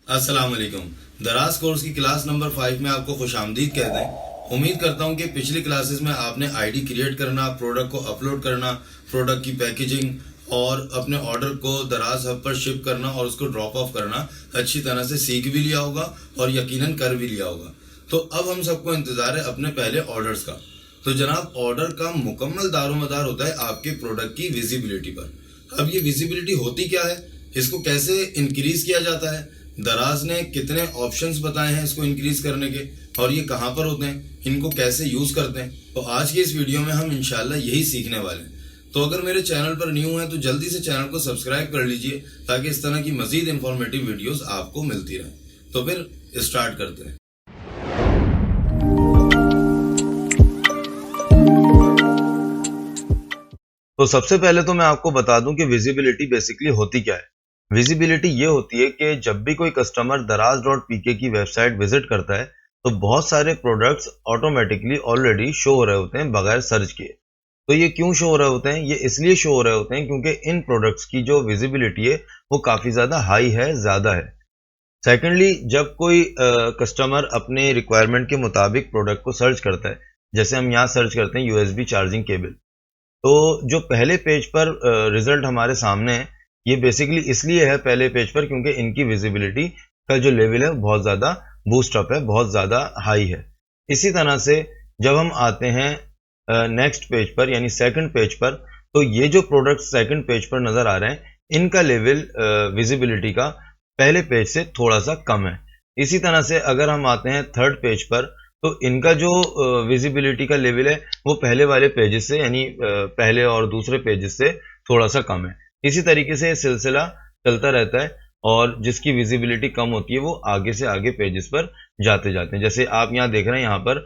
अस्सलाम वालेकुम। दराज कोर्स की क्लास नंबर 5 में आपको खुशामदीद कहते हैं। उम्मीद करता हूं कि पिछली क्लासेस में आपने आईडी क्रिएट करना, प्रोडक्ट को अपलोड करना, प्रोडक्ट की पैकेजिंग और अपने ऑर्डर को दराज हब पर शिप करना और उसको ड्रॉप ऑफ करना अच्छी तरह से सीख भी लिया होगा और यकीनन कर भी लिया होगा। तो अब हम सबको इंतजार है अपने पहले ऑर्डर्स का। तो जनाब, ऑर्डर का मुकम्मल दारोमदार होता है आपके प्रोडक्ट की विजिबिलिटी पर। अब ये विजिबिलिटी होती क्या है, इसको कैसे इंक्रीज किया जाता है, दराज ने कितने ऑप्शंस बताए हैं इसको इंक्रीज करने के, और ये कहां पर होते हैं, इनको कैसे यूज करते हैं, तो आज की इस वीडियो में हम इंशाल्लाह यही सीखने वाले हैं। तो अगर मेरे चैनल पर न्यू है तो जल्दी से चैनल को सब्सक्राइब कर लीजिए ताकि इस तरह की मजीद इंफॉर्मेटिव वीडियोस आपको मिलती रहे। तो फिर स्टार्ट करते हैं। तो सबसे पहले तो मैं आपको बता दूं कि विजिबिलिटी बेसिकली होती क्या है। विजिबिलिटी ये होती है कि जब भी कोई कस्टमर daraz.pk की वेबसाइट विजिट करता है तो बहुत सारे प्रोडक्ट्स ऑटोमेटिकली ऑलरेडी शो हो रहे होते हैं बगैर सर्च किए। तो ये क्यों शो हो रहे होते हैं? ये इसलिए शो हो रहे होते हैं क्योंकि इन प्रोडक्ट्स की जो विजिबिलिटी है वो काफ़ी ज़्यादा हाई है, ज़्यादा है। सेकेंडली, जब कोई कस्टमर अपने रिक्वायरमेंट के मुताबिक प्रोडक्ट को सर्च करता है, जैसे हम यहाँ सर्च करते हैं यूएसबी चार्जिंग केबल, तो जो पहले पेज पर रिजल्ट हमारे सामने है, ये बेसिकली इसलिए है पहले पेज पर क्योंकि इनकी विजिबिलिटी का जो लेवल है बहुत ज़्यादा बूस्ट अप है, बहुत ज़्यादा हाई है। इसी तरह से जब हम आते हैं नेक्स्ट पेज पर यानी सेकंड पेज पर, तो ये जो प्रोडक्ट सेकंड पेज पर नज़र आ रहे हैं, इनका लेवल विजिबिलिटी का पहले पेज से थोड़ा सा कम है। इसी तरह से अगर हम आते हैं थर्ड पेज पर, तो इनका जो विजिबिलिटी का लेवल है वो पहले वाले पेजेस से यानी पहले और दूसरे पेजेस से थोड़ा सा कम है। इसी तरीके से ये सिलसिला चलता रहता है और जिसकी विजिबिलिटी कम होती है वो आगे से आगे पेजेस पर जाते जाते हैं। जैसे आप यहाँ देख रहे हैं, यहाँ पर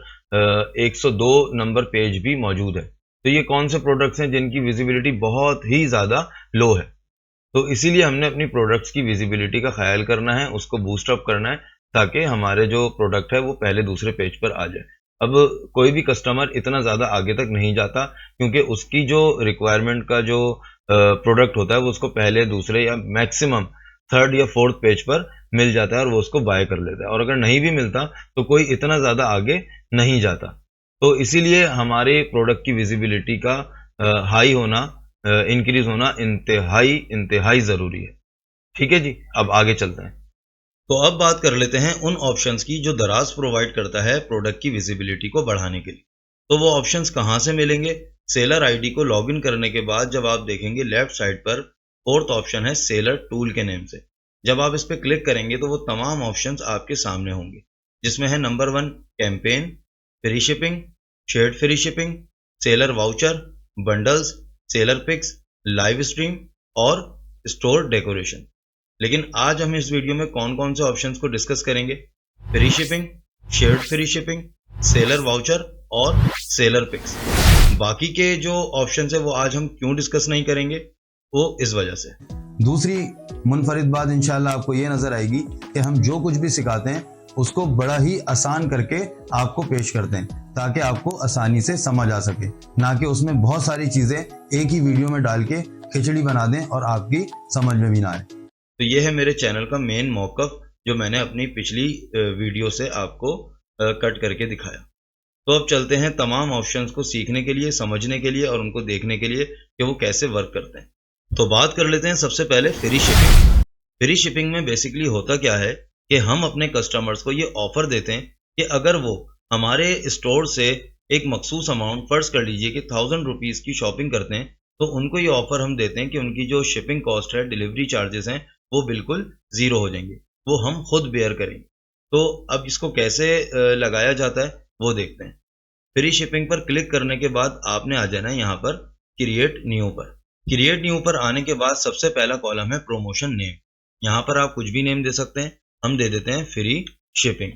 102 नंबर पेज भी मौजूद है। तो ये कौन से प्रोडक्ट्स हैं जिनकी विजिबिलिटी बहुत ही ज़्यादा लो है। तो इसीलिए हमने अपनी प्रोडक्ट्स की विजिबिलिटी का ख्याल करना है, उसको बूस्ट अप करना है ताकि हमारे जो प्रोडक्ट है वो पहले दूसरे पेज पर आ जाए। अब कोई भी कस्टमर इतना ज़्यादा आगे तक नहीं जाता क्योंकि उसकी जो रिक्वायरमेंट का जो प्रोडक्ट होता है वो उसको पहले दूसरे या मैक्सिमम थर्ड या फोर्थ पेज पर मिल जाता है और वो उसको बाय कर लेता है, और अगर नहीं भी मिलता तो कोई इतना ज़्यादा आगे नहीं जाता। तो इसीलिए हमारे प्रोडक्ट की विजिबिलिटी का हाई होना, इंक्रीज होना इंतहाई ज़रूरी है। ठीक है जी, अब आगे चलते हैं। तो अब बात कर लेते हैं उन ऑप्शंस की जो दराज प्रोवाइड करता है प्रोडक्ट की विजिबिलिटी को बढ़ाने के लिए। तो वो ऑप्शंस कहाँ से मिलेंगे? सेलर आईडी को लॉगिन करने के बाद जब आप देखेंगे लेफ्ट साइड पर फोर्थ ऑप्शन है सेलर टूल के नेम से। जब आप इस पर क्लिक करेंगे तो वो तमाम ऑप्शंस आपके सामने होंगे, जिसमें है number 1 campaign, free shipping, shared free shipping, seller voucher, bundles, seller picks, live stream और स्टोर डेकोरेशन। लेकिन आज हम इस वीडियो में कौन कौन से ऑप्शंस को डिस्कस करेंगे? Free shipping, shared free shipping, seller voucher और सेलर पिक्स। बाकी के जो ऑप्शंस है वो आज हम क्यों डिस्कस नहीं करेंगे, वो इस वजह से। दूसरी मुनफरिद बात इंशाल्लाह आपको ये नजर आएगी कि हम जो कुछ भी सिखाते हैं उसको बड़ा ही आसान करके आपको पेश करते हैं ताकि आपको आसानी से समझ आ सके, ना कि उसमें बहुत सारी चीजें एक ही वीडियो में डाल के खिचड़ी बना दें और आपकी समझ में भी ना आए। तो ये है मेरे चैनल का मेन मौक़िफ़ जो मैंने अपनी पिछली वीडियो से आपको कट करके दिखाया। तो अब चलते हैं तमाम ऑप्शंस को सीखने के लिए, समझने के लिए और उनको देखने के लिए कि वो कैसे वर्क करते हैं। तो बात कर लेते हैं सबसे पहले फ्री शिपिंग। फ्री शिपिंग में बेसिकली होता क्या है कि हम अपने कस्टमर्स को ये ऑफ़र देते हैं कि अगर वो हमारे स्टोर से एक मखसूस अमाउंट, फ़र्ज़ कर लीजिए कि 1000 रुपीज़ की शॉपिंग करते हैं, तो उनको ये ऑफ़र हम देते हैं कि उनकी जो शिपिंग कॉस्ट है, डिलीवरी चार्जेस हैं, वो बिल्कुल ज़ीरो हो जाएंगे, वो हम खुद बेयर करेंगे। तो अब इसको कैसे लगाया जाता है वो देखते हैं। फ्री शिपिंग पर क्लिक करने के बाद आपने आ जाना है यहाँ पर क्रिएट न्यू पर। क्रिएट न्यू पर आने के बाद सबसे पहला कॉलम है प्रमोशन नेम। यहाँ पर आप कुछ भी नेम दे सकते हैं, हम दे देते हैं फ्री शिपिंग।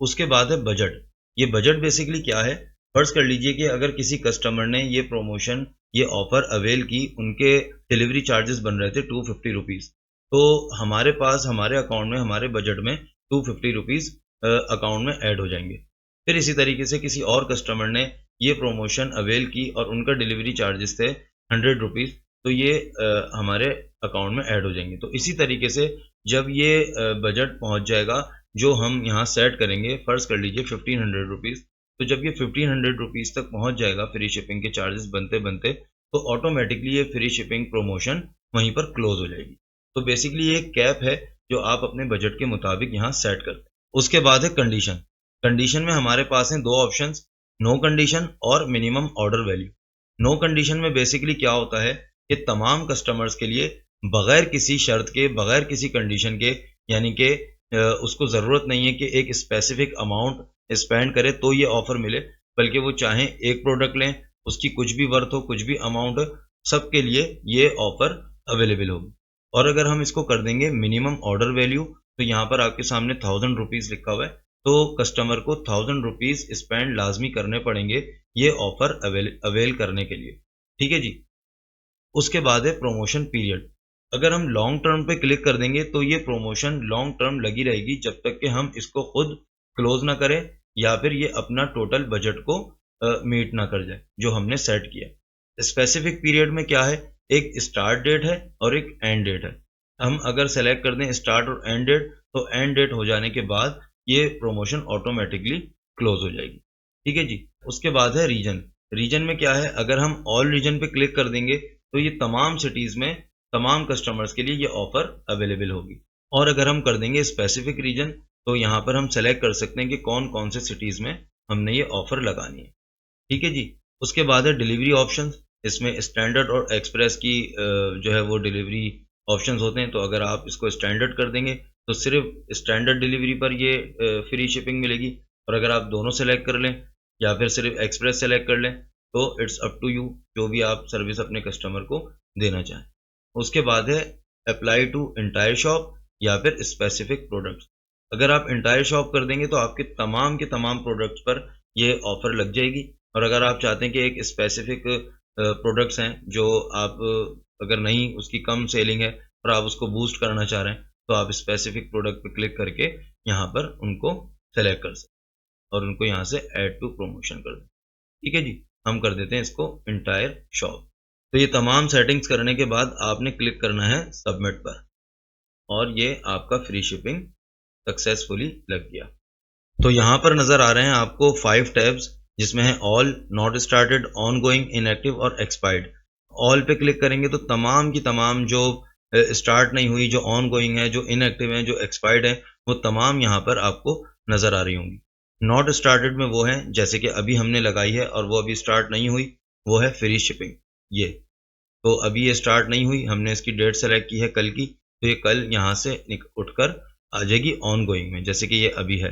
उसके बाद है बजट। ये बजट बेसिकली क्या है? फर्ज कर लीजिए कि अगर किसी कस्टमर ने ये प्रमोशन, ये ऑफ़र अवेल की, उनके डिलीवरी चार्जेस बन रहे थे 250 रुपीज़, तो हमारे पास, हमारे अकाउंट में, हमारे बजट में 250 रुपीज़ अकाउंट में ऐड हो जाएंगे। फिर इसी तरीके से किसी और कस्टमर ने ये प्रमोशन अवेल की और उनका डिलीवरी चार्जेस थे 100 रुपीज़, तो ये हमारे अकाउंट में ऐड हो जाएंगे। तो इसी तरीके से जब ये बजट पहुंच जाएगा जो हम यहाँ सेट करेंगे, फर्ज कर लीजिए 1500 रुपीज़, तो जब ये 1500 रुपीज़ तक पहुंच जाएगा फ्री शिपिंग के चार्जेस बनते बनते, तो ऑटोमेटिकली ये फ्री शिपिंग प्रमोशन वहीं पर क्लोज हो जाएगी। तो बेसिकली ये एक कैप है जो आप अपने बजट के मुताबिक यहाँ सेट करते हैं। उसके बाद है कंडीशन। कंडीशन में हमारे पास हैं दो ऑप्शंस, नो कंडीशन और minimum order value. No condition में बेसिकली क्या होता है कि तमाम कस्टमर्स के लिए बगैर किसी शर्त के, बगैर किसी कंडीशन के, यानी कि उसको ज़रूरत नहीं है कि एक स्पेसिफिक अमाउंट स्पेंड करे तो ये ऑफ़र मिले, बल्कि वो चाहें एक प्रोडक्ट लें, उसकी कुछ भी वर्थ हो, कुछ भी अमाउंट हो, सबके लिए ये ऑफ़र अवेलेबल होगी। और अगर हम इसको कर देंगे मिनिमम ऑर्डर वैल्यू, तो यहाँ पर आपके सामने 1000 रुपीज़ लिखा हुआ है, तो कस्टमर को 1000 रुपीज़ स्पेंड लाजमी करने पड़ेंगे ये ऑफ़र अवेल करने के लिए। ठीक है जी। उसके बाद है प्रमोशन पीरियड। अगर हम लॉन्ग टर्म पे क्लिक कर देंगे तो ये प्रमोशन लॉन्ग टर्म लगी रहेगी जब तक कि हम इसको खुद क्लोज ना करें या फिर ये अपना टोटल बजट को मीट ना कर जाए जो हमने सेट किया। स्पेसिफिक पीरियड में क्या है, एक स्टार्ट डेट है और एक एंड डेट है। हम अगर सेलेक्ट कर दें स्टार्ट और एंड डेट, तो एंड डेट हो जाने के बाद ये प्रमोशन ऑटोमेटिकली क्लोज हो जाएगी। ठीक है जी। उसके बाद है रीजन। रीजन में क्या है, अगर हम ऑल रीजन पे क्लिक कर देंगे तो ये तमाम सिटीज़ में तमाम कस्टमर्स के लिए ये ऑफ़र अवेलेबल होगी। और अगर हम कर देंगे स्पेसिफिक रीजन, तो यहाँ पर हम सेलेक्ट कर सकते हैं कि कौन कौन से सिटीज़ में हमने ये ऑफ़र लगानी है। ठीक है जी। उसके बाद है डिलीवरी ऑप्शंस। इसमें स्टैंडर्ड और एक्सप्रेस की जो है वो डिलीवरी ऑप्शंस होते हैं। तो अगर आप इसको स्टैंडर्ड कर देंगे तो सिर्फ स्टैंडर्ड डिलीवरी पर ये फ्री शिपिंग मिलेगी, और अगर आप दोनों सेलेक्ट कर लें या फिर सिर्फ एक्सप्रेस सेलेक्ट कर लें तो इट्स अप टू यू, जो भी आप सर्विस अपने कस्टमर को देना चाहें। उसके बाद है अप्लाई टू एंटायर शॉप या फिर स्पेसिफिक प्रोडक्ट्स। अगर आप एंटायर शॉप कर देंगे तो आपके तमाम के तमाम प्रोडक्ट्स पर ये ऑफ़र लग जाएगी, और अगर आप चाहते हैं कि एक स्पेसिफिक प्रोडक्ट्स हैं जो आप अगर नहीं, उसकी कम सेलिंग है और आप उसको बूस्ट करना चाह रहे हैं, तो आप स्पेसिफिक प्रोडक्ट पर क्लिक करके यहाँ पर उनको सेलेक्ट कर सकते हैं और उनको यहाँ से ऐड टू प्रमोशन कर दें। ठीक है जी। हम कर देते हैं इसको एंटायर शॉप। तो ये तमाम सेटिंग्स करने के बाद आपने क्लिक करना है सबमिट पर, और ये आपका फ्री शिपिंग सक्सेसफुली लग गया। तो यहाँ पर नज़र आ रहे हैं आपको 5 टैब्स, जिसमें है all, not started, on going, inactive और एक्सपायर्ड। ऑल पे क्लिक करेंगे तो तमाम की तमाम जो स्टार्ट नहीं हुई, जो ऑन गोइंग है, जो इनएक्टिव है, जो एक्सपायर्ड है, वो तमाम यहाँ पर आपको नज़र आ रही होंगी। नॉट स्टार्टेड में वो है जैसे कि अभी हमने लगाई है और वो अभी स्टार्ट नहीं हुई, वो है फ्री शिपिंग। ये तो अभी ये स्टार्ट नहीं हुई, हमने इसकी डेट सेलेक्ट की है कल की, तो ये कल यहाँ से उठकर आ जाएगी ऑन गोइंग में, जैसे कि ये अभी है।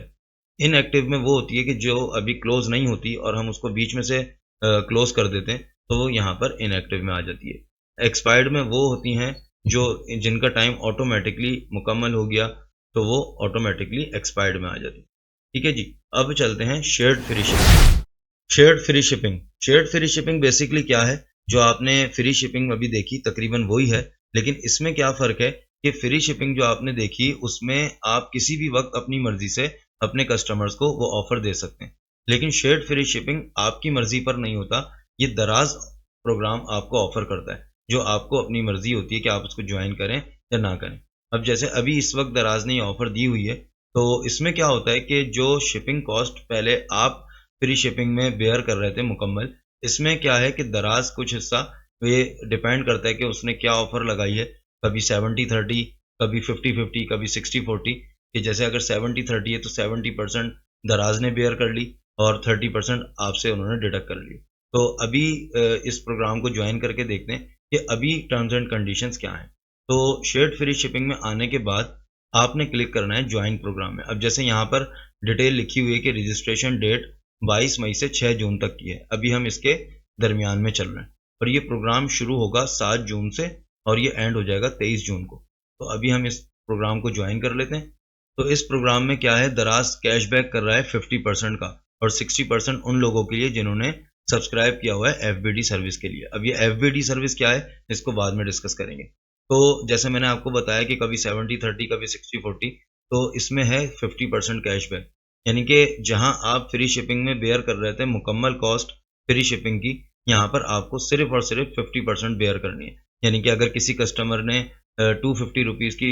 इनएक्टिव में वो होती है कि जो अभी क्लोज नहीं होती और हम उसको बीच में से क्लोज कर देते हैं, तो वो यहाँ पर इनएक्टिव में आ जाती है। एक्सपायर्ड में वो होती हैं जो जिनका टाइम ऑटोमेटिकली मुकम्मल हो गया, तो वो ऑटोमेटिकली एक्सपायर्ड में आ जाती है। ठीक है जी। अब चलते हैं shared free shipping. Shared free shipping. Shared free shipping basically क्या है, जो आपने फ्री शिपिंग अभी देखी तकरीबन वही है, लेकिन इसमें क्या फ़र्क है कि फ्री शिपिंग जो आपने देखी उसमें आप किसी भी वक्त अपनी मर्ज़ी से अपने कस्टमर्स को वो ऑफ़र दे सकते हैं, लेकिन शेयर्ड फ्री शिपिंग आपकी मर्ज़ी पर नहीं होता। ये दराज प्रोग्राम आपको ऑफ़र करता है, जो आपको अपनी मर्ज़ी होती है कि आप उसको ज्वाइन करें या ना करें। अब जैसे अभी इस वक्त दराज ने ये ऑफ़र दी हुई है, तो इसमें क्या होता है कि जो शिपिंग कॉस्ट पहले आप फ्री शिपिंग में बेयर कर रहे थे मुकम्मल, इसमें क्या है कि दराज कुछ हिस्सा ये डिपेंड करता है कि उसने क्या ऑफ़र लगाई है, कभी 70-30, कभी 50-50, कभी 60-40, कि जैसे अगर 70-30 है तो 70% दराज ने बेयर कर ली और 30% आपसे उन्होंने डिडक्ट कर ली। तो अभी इस प्रोग्राम को ज्वाइन करके देखते हैं कि अभी टर्म्स एंड कंडीशंस क्या हैं। तो शेयर्ड फ्री शिपिंग में आने के बाद आपने क्लिक करना है ज्वाइन प्रोग्राम में। अब जैसे यहाँ पर डिटेल लिखी हुई है कि रजिस्ट्रेशन डेट 22 मई से 6 जून तक की है, अभी हम इसके दरमियान में चल रहे हैं, और ये प्रोग्राम शुरू होगा 7 जून से और ये एंड हो जाएगा 23 जून को। तो अभी हम इस प्रोग्राम को ज्वाइन कर लेते हैं। तो इस प्रोग्राम में क्या है, दराज कैशबैक कर रहा है 50% का, और 60% उन लोगों के लिए जिन्होंने सब्सक्राइब किया हुआ है FBD सर्विस के लिए। अब ये FBD सर्विस क्या है, इसको बाद में डिस्कस करेंगे। तो जैसे मैंने आपको बताया कि कभी 70-30, कभी 60-40, तो इसमें है 50% कैशबैक, यानी कि जहां आप फ्री शिपिंग में बेयर कर रहे थे मुकम्मल कॉस्ट फ्री शिपिंग की, यहाँ पर आपको सिर्फ और सिर्फ 50% बेयर करनी है। यानी कि अगर किसी कस्टमर ने ₹250 की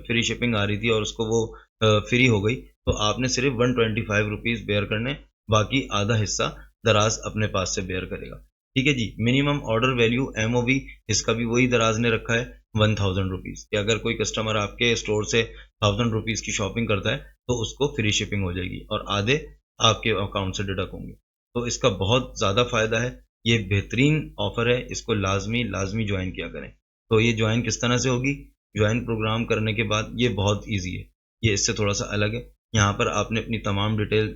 फ्री शिपिंग आ रही थी और उसको वो फ्री हो गई, तो आपने सिर्फ ₹125 बेयर करने, बाकी आधा हिस्सा दराज अपने पास से बेयर करेगा। ठीक है जी। मिनिमम ऑर्डर वैल्यू MOV, इसका भी वही दराज ने रखा है ₹1000 कि अगर कोई कस्टमर आपके स्टोर से ₹1000 की शॉपिंग करता है तो उसको फ्री शिपिंग हो जाएगी और आधे आपके अकाउंट से डिडक्ट होंगे। तो इसका बहुत ज़्यादा फ़ायदा है, ये बेहतरीन ऑफ़र है, इसको लाज़मी ज्वाइन किया करें। तो ये ज्वाइन किस तरह से होगी? ज्वाइन प्रोग्राम करने के बाद ये बहुत ईज़ी है, ये इससे थोड़ा-सा अलग है। यहाँ पर आपने अपनी तमाम डिटेल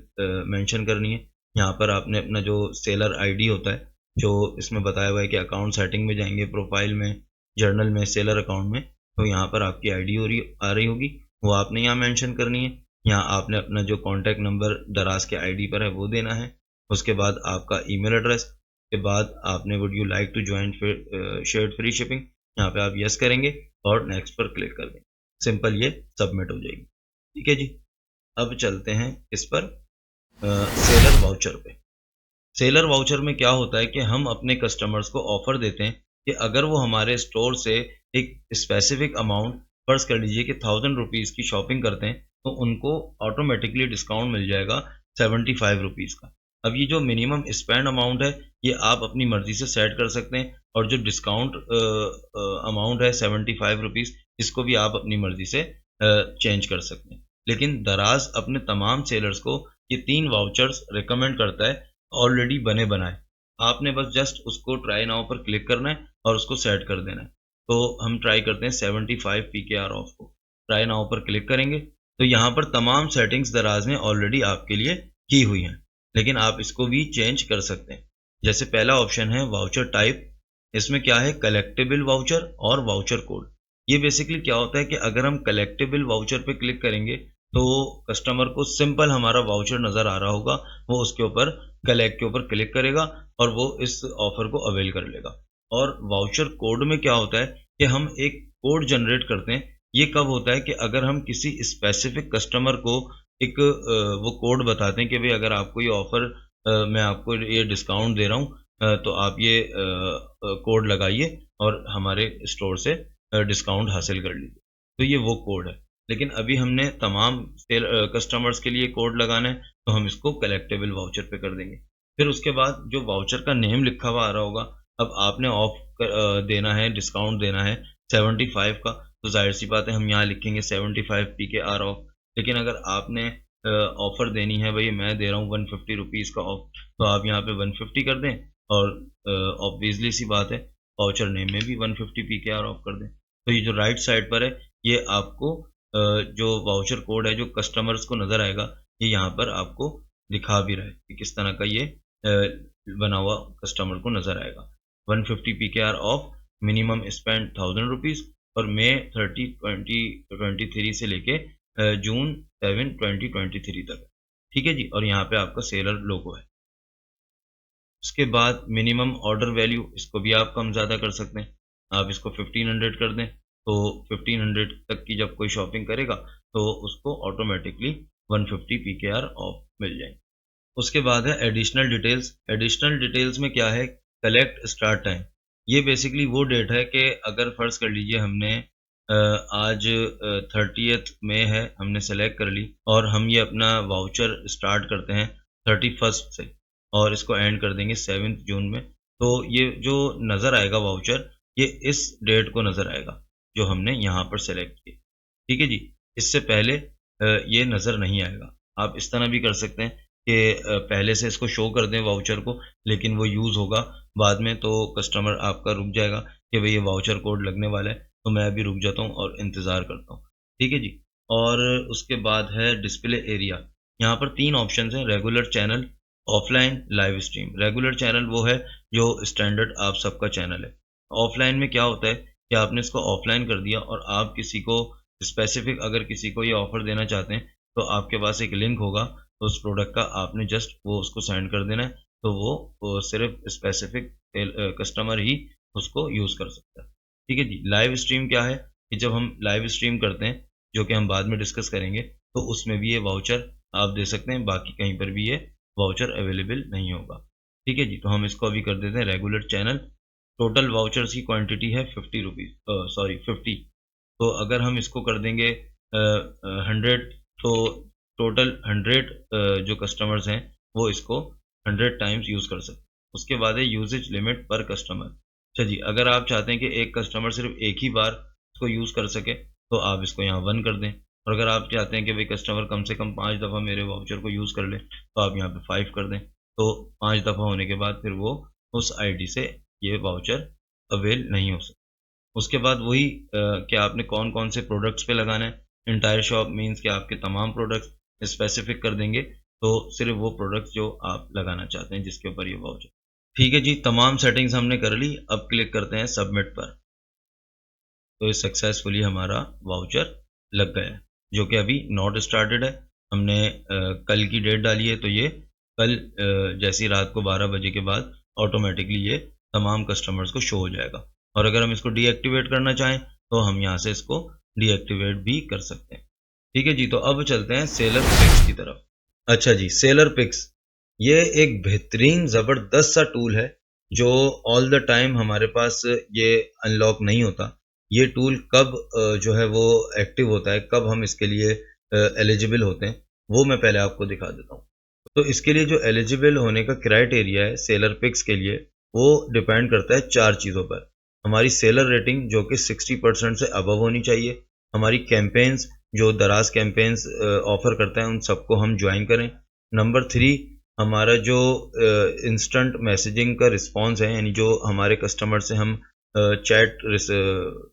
मेंशन करनी है। यहाँ पर आपने अपना जो सेलर आईडी होता है, जो इसमें बताया हुआ है कि अकाउंट सेटिंग में जाएँगे, प्रोफ़ाइल में, जर्नल में, सेलर अकाउंट में, तो यहाँ पर आपकी आईडी आ रही होगी, वो आपने यहाँ मेंशन करनी है। यहाँ आपने अपना जो कॉन्टैक्ट नंबर दराज के आईडी पर है वो देना है। उसके बाद आपका ईमेल एड्रेस, के बाद आपने would you like to join shared free shipping, यहाँ पे आप यस करेंगे और नेक्स्ट पर क्लिक कर देंगे। सिंपल, ये सबमिट हो जाएगी। ठीक है जी। अब चलते हैं इस पर सेलर वाउचर पे। सेलर वाउचर में क्या होता है कि हम अपने कस्टमर्स को ऑफर देते हैं कि अगर वो हमारे स्टोर से एक स्पेसिफिक अमाउंट, फर्ज कर लीजिए कि ₹1000 की शॉपिंग करते हैं, तो उनको ऑटोमेटिकली डिस्काउंट मिल जाएगा ₹75 का। अब ये जो मिनिमम स्पेंड अमाउंट है, ये आप अपनी मर्ज़ी से सेट कर सकते हैं और जो डिस्काउंट अमाउंट है ₹75, इसको भी आप अपनी मर्ज़ी से चेंज कर सकते हैं। लेकिन दराज अपने तमाम सेलर्स को ये 3 वाउचर्स रिकमेंड करता है, ऑलरेडी बने बनाए। आपने बस जस्ट उसको ट्राई नाउ पर क्लिक करना है और उसको सेट कर देना है। तो हम ट्राई करते हैं 75 PKR ऑफ को। ट्राई नाउ पर क्लिक करेंगे तो यहाँ पर तमाम सेटिंग्स दराज ने ऑलरेडी आपके लिए की हुई हैं, लेकिन आप इसको भी चेंज कर सकते हैं। जैसे पहला ऑप्शन है वाउचर टाइप, इसमें क्या है कलेक्टिबल वाउचर और वाउचर कोड। ये बेसिकली क्या होता है कि अगर हम कलेक्टिबल वाउचर पे क्लिक करेंगे तो कस्टमर को सिंपल हमारा वाउचर नज़र आ रहा होगा, वो उसके ऊपर कलेक्ट के ऊपर क्लिक करेगा और वो इस ऑफर को अवेल कर लेगा। और वाउचर कोड में क्या होता है कि हम एक कोड जनरेट करते हैं। ये कब होता है कि अगर हम किसी स्पेसिफिक कस्टमर को एक वो कोड बताते हैं कि भाई अगर आपको ये ऑफर मैं आपको ये डिस्काउंट दे रहा हूँ, तो आप ये कोड लगाइए और हमारे स्टोर से डिस्काउंट हासिल कर लीजिए। तो ये वो कोड है। लेकिन अभी हमने तमाम कस्टमर्स के लिए कोड लगाना है, तो हम इसको कलेक्टिबल वाउचर पे कर देंगे। फिर उसके बाद जो वाउचर का नेम लिखा हुआ आ रहा होगा, अब आपने देना है, डिस्काउंट देना है 75 का, तो ज़ाहिर सी बात है हम यहाँ लिखेंगे 75 PKR ऑफ। लेकिन अगर आपने ऑफ़र देनी है, भई मैं दे रहा हूँ ₹150 का ऑफ, तो आप यहाँ पे 150 कर दें और ऑब्वियसली सी बात है वाउचर नेम में भी 150 PKR ऑफ कर दें। तो ये जो राइट साइड पर है, ये आपको जो वाउचर कोड है जो कस्टमर्स को नज़र आएगा, ये यहाँ पर आपको दिखा भी रहा है कि किस तरह का ये बना हुआ कस्टमर को नज़र आएगा। 150 PKR ऑफ, मिनिमम स्पेंड ₹1000 और मई 30, 2023 से लेके जून 7, 2023 तक। ठीक है जी। और यहाँ पे आपका सेलर लोगो है। उसके बाद मिनिमम ऑर्डर वैल्यू, इसको भी आप कम ज़्यादा कर सकते हैं। आप इसको 1500 कर दें, तो 1500 तक की जब कोई शॉपिंग करेगा तो उसको ऑटोमेटिकली 150 PKR ऑफ मिल जाएंगे। उसके बाद है एडिशनल डिटेल्स। एडिशनल डिटेल्स में क्या है, कलेक्ट स्टार्ट टाइम। ये बेसिकली वो डेट है कि अगर फ़र्ज़ कर लीजिए हमने आज 30th मई है, हमने सेलेक्ट कर ली और हम ये अपना वाउचर स्टार्ट करते हैं 31st से और इसको एंड कर देंगे 7 जून में, तो ये जो नज़र आएगा वाउचर, ये इस डेट को नज़र आएगा जो हमने यहाँ पर सेलेक्ट किया। ठीक है जी। इससे पहले ये नज़र नहीं आएगा। आप इस तरह भी कर सकते हैं कि पहले से इसको शो कर दें वाउचर को, लेकिन वो यूज़ होगा बाद में, तो कस्टमर आपका रुक जाएगा कि भई ये वाउचर कोड लगने वाला है, तो मैं अभी रुक जाता हूँ और इंतज़ार करता हूँ। ठीक है जी। और उसके बाद है डिस्प्ले एरिया। यहाँ पर 3 ऑप्शंस हैं, regular channel, offline, live stream. Regular channel वो है जो स्टैंडर्ड आप सबका चैनल है। ऑफलाइन में क्या होता है कि आपने इसको ऑफलाइन कर दिया और आप किसी को स्पेसिफिक अगर किसी को ये ऑफ़र देना चाहते हैं, तो आपके पास एक लिंक होगा, तो उस प्रोडक्ट का आपने जस्ट वो उसको सेंड कर देना है, तो वो सिर्फ स्पेसिफिक कस्टमर ही उसको यूज़ कर सकता है। ठीक है जी। लाइव स्ट्रीम क्या है कि जब हम लाइव स्ट्रीम करते हैं, जो कि हम बाद में डिस्कस करेंगे, तो उसमें भी ये वाउचर आप दे सकते हैं, बाकी कहीं पर भी ये वाउचर अवेलेबल नहीं होगा। ठीक है जी। तो हम इसको अभी कर देते हैं रेगुलर चैनल। टोटल वाउचर्स की क्वांटिटी है ₹50, 50। तो अगर हम इसको कर देंगे 100, तो टोटल 100 जो कस्टमर्स हैं वो इसको 100 टाइम्स यूज़ कर सकते हैं। उसके बाद है यूजेज लिमिट पर कस्टमर। अच्छा जी, अगर आप चाहते हैं कि एक कस्टमर सिर्फ एक ही बार इसको यूज़ कर सके तो आप इसको यहाँ 1 कर दें, और अगर आप चाहते हैं कि भाई कस्टमर कम से कम 5 दफ़ा मेरे वाउचर को यूज़ कर ले तो आप यहाँ पे 5 कर दें। तो 5 दफ़ा होने के बाद फिर वो उस आईडी से ये वाउचर अवेल नहीं हो सकता। उसके बाद वही कि आपने कौन-कौन से प्रोडक्ट्स पे लगाना है। एंटायर शॉप मीन्स कि आपके तमाम प्रोडक्ट्स स्पेसिफिक कर देंगे, तो सिर्फ वो प्रोडक्ट्स जो आप लगाना चाहते हैं जिसके ऊपर ये वाउचर। ठीक है जी, तमाम सेटिंग्स हमने कर ली, अब क्लिक करते हैं सबमिट पर। तो ये सक्सेसफुली हमारा वाउचर लग गया है, जो कि अभी नॉट स्टार्टेड है। हमने कल की डेट डाली है, तो ये कल जैसी रात को 12 बजे के बाद ऑटोमेटिकली ये तमाम कस्टमर्स को शो हो जाएगा। और अगर हम इसको डीएक्टिवेट करना चाहें तो हम यहाँ से इसको डीएक्टिवेट भी कर सकते हैं। ठीक है जी, तो अब चलते हैं सेलर पिक्स की तरफ। अच्छा जी, सेलर पिक्स ये एक बेहतरीन ज़बरदस्त सा टूल है जो ऑल द टाइम हमारे पास ये अनलॉक नहीं होता। ये टूल कब जो है वो एक्टिव होता है, कब हम इसके लिए एलिजिबल होते हैं, वो मैं पहले आपको दिखा देता हूँ। तो इसके लिए जो एलिजिबल होने का क्राइटेरिया है सेलर पिक्स के लिए, वो डिपेंड करता है 4 चीज़ों पर। हमारी सेलर रेटिंग जो कि 60% से अबव होनी चाहिए, हमारी कैंपेन्स जो दराज कैंपेन्स ऑफर करता है उन सबको हम ज्वाइन करें। नंबर 3, हमारा जो इंस्टेंट मैसेजिंग का रिस्पॉन्स है, यानी जो हमारे कस्टमर से हम चैट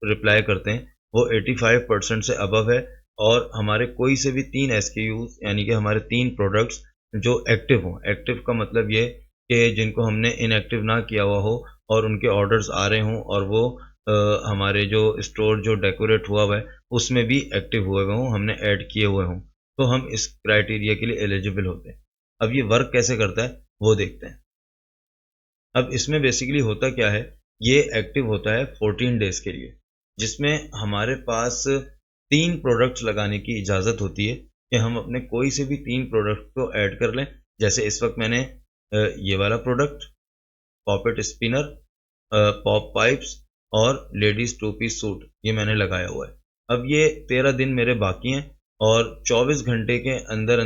रिप्लाई करते हैं, वो 85% से अबव है, और हमारे कोई से भी 3 SKUs यानी कि हमारे 3 प्रोडक्ट्स जो एक्टिव हों। एक्टिव का मतलब ये कि जिनको हमने इनएक्टिव ना किया हुआ हो और उनके ऑर्डर्स आ रहे हों, और वो हमारे जो स्टोर जो डेकोरेट हुआ हुआ है उसमें भी एक्टिव हुए हुए हों, हमने ऐड किए हुए हों, तो हम इस क्राइटेरिया के लिए एलिजिबल होते हैं। अब ये वर्क कैसे करता है वो देखते हैं। अब इसमें बेसिकली होता क्या है, ये एक्टिव होता है 14 डेज़ के लिए, जिसमें हमारे पास 3 प्रोडक्ट्स लगाने की इजाज़त होती है कि हम अपने कोई से भी 3 प्रोडक्ट को ऐड कर लें। जैसे इस वक्त मैंने ये वाला प्रोडक्ट, पॉपेट स्पिनर, पॉप पाइप्स और लेडीज़ 2 पीस सूट, ये मैंने लगाया हुआ है। अब ये 13 दिन मेरे बाकी हैं, और 24 घंटे के अंदर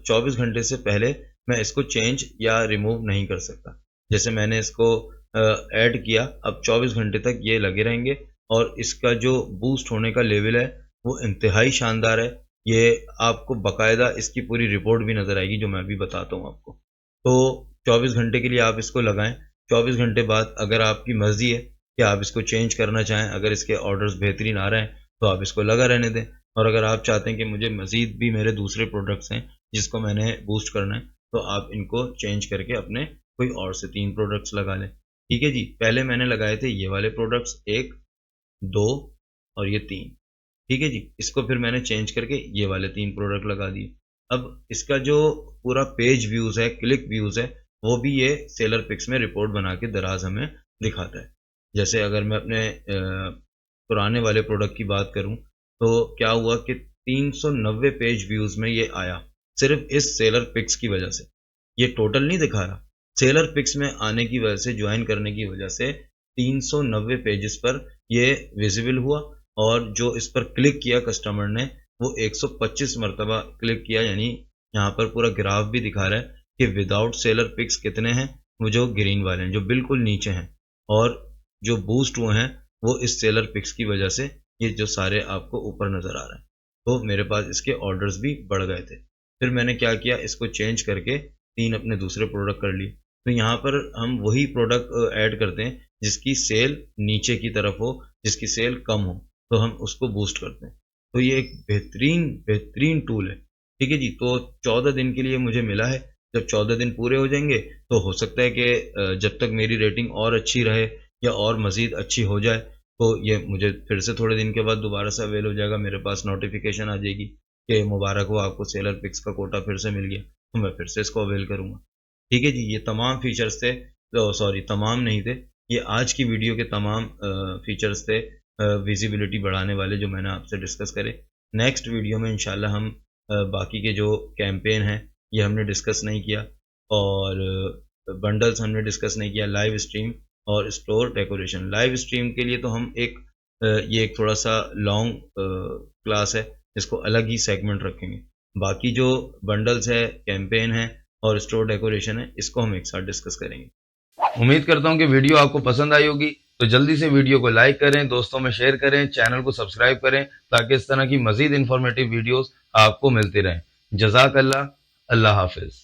24 घंटे से पहले मैं इसको चेंज या रिमूव नहीं कर सकता। जैसे मैंने इसको ऐड किया, अब 24 घंटे तक ये लगे रहेंगे, और इसका जो बूस्ट होने का लेवल है वो इंतहाई शानदार है। ये आपको बाकायदा इसकी पूरी रिपोर्ट भी नज़र आएगी जो मैं अभी बताता हूँ आपको। तो 24 घंटे के लिए आप इसको लगाएं। 24 घंटे बाद अगर आपकी मर्ज़ी है कि आप इसको चेंज करना चाहें, अगर इसके ऑर्डर्स बेहतरीन आ रहे हैं तो आप इसको लगा रहने दें, और अगर आप चाहते हैं कि मुझे मज़ीद भी मेरे दूसरे प्रोडक्ट्स हैं जिसको मैंने बूस्ट करना है, तो आप इनको चेंज करके अपने कोई और से 3 प्रोडक्ट्स लगा लें। ठीक है जी, पहले मैंने लगाए थे ये वाले प्रोडक्ट्स 1, 2 और ये 3। ठीक है जी, इसको फिर मैंने चेंज करके ये वाले 3 प्रोडक्ट लगा दिए। अब इसका जो पूरा पेज व्यूज़ है, क्लिक व्यूज़ है, वो भी ये सेलर पिक्स में रिपोर्ट बना के दराज हमें दिखाता है। जैसे अगर मैं अपने पुराने वाले प्रोडक्ट की बात करूं, तो क्या हुआ कि 390 पेज व्यूज़ में ये आया, सिर्फ इस सेलर पिक्स की वजह से। ये टोटल नहीं दिखा रहा, सेलर पिक्स में आने की वजह से, ज्वाइन करने की वजह से 390 पेजेस पर ये विजिबल हुआ, और जो इस पर क्लिक किया कस्टमर ने वो 125 मरतबा क्लिक किया। यानी यहाँ पर पूरा ग्राफ भी दिखा रहा है कि विदाउट सेलर पिक्स कितने हैं, वो जो ग्रीन वाले हैं जो बिल्कुल नीचे हैं, और जो बूस्ट हुए हैं वो इस सेलर पिक्स की वजह से ये जो सारे आपको ऊपर नज़र आ रहे हैं। तो मेरे पास इसके ऑर्डर्स भी बढ़ गए थे। फिर मैंने क्या किया, इसको चेंज करके 3 अपने दूसरे प्रोडक्ट कर लिए। तो यहाँ पर हम वही प्रोडक्ट ऐड करते हैं जिसकी सेल नीचे की तरफ हो, जिसकी सेल कम हो, तो हम उसको बूस्ट करते हैं। तो ये एक बेहतरीन टूल है। ठीक है जी, तो 14 दिन के लिए मुझे मिला है। जब 14 दिन पूरे हो जाएंगे तो हो सकता है कि जब तक मेरी रेटिंग और अच्छी रहे या और मज़ीद अच्छी हो जाए, तो ये मुझे फिर से थोड़े दिन के बाद दोबारा से अवेल हो जाएगा। मेरे पास नोटिफिकेशन आ जाएगी कि मुबारक हो, आपको सेलर पिक्स का कोटा फिर से मिल गया, तो मैं फिर से इसको अवेल करूँगा। ठीक है जी, ये तमाम फीचर्स थे, सॉरी तमाम नहीं थे, ये आज की वीडियो के तमाम फीचर्स थे विजिबिलिटी बढ़ाने वाले जो मैंने आपसे डिस्कस करे। नेक्स्ट वीडियो में इंशाल्लाह हम बाकी के जो कैंपेन हैं ये हमने डिस्कस नहीं किया, और बंडल्स हमने डिस्कस नहीं किया, लाइव स्ट्रीम और स्टोर डेकोरेशन। लाइव स्ट्रीम के लिए तो हम एक ये एक थोड़ा सा लॉन्ग क्लास है, इसको अलग ही सेगमेंट रखेंगे। बाकी जो बंडल्स है, कैंपेन है और स्टोर डेकोरेशन है, इसको हम एक साथ डिस्कस करेंगे। उम्मीद करता हूँ कि वीडियो आपको पसंद आई होगी, तो जल्दी से वीडियो को लाइक करें, दोस्तों में शेयर करें, चैनल को सब्सक्राइब करें ताकि इस तरह की मजीद इंफॉर्मेटिव वीडियोस आपको मिलती रहें। जज़ाकल्लाह, अल्लाह हाफिज।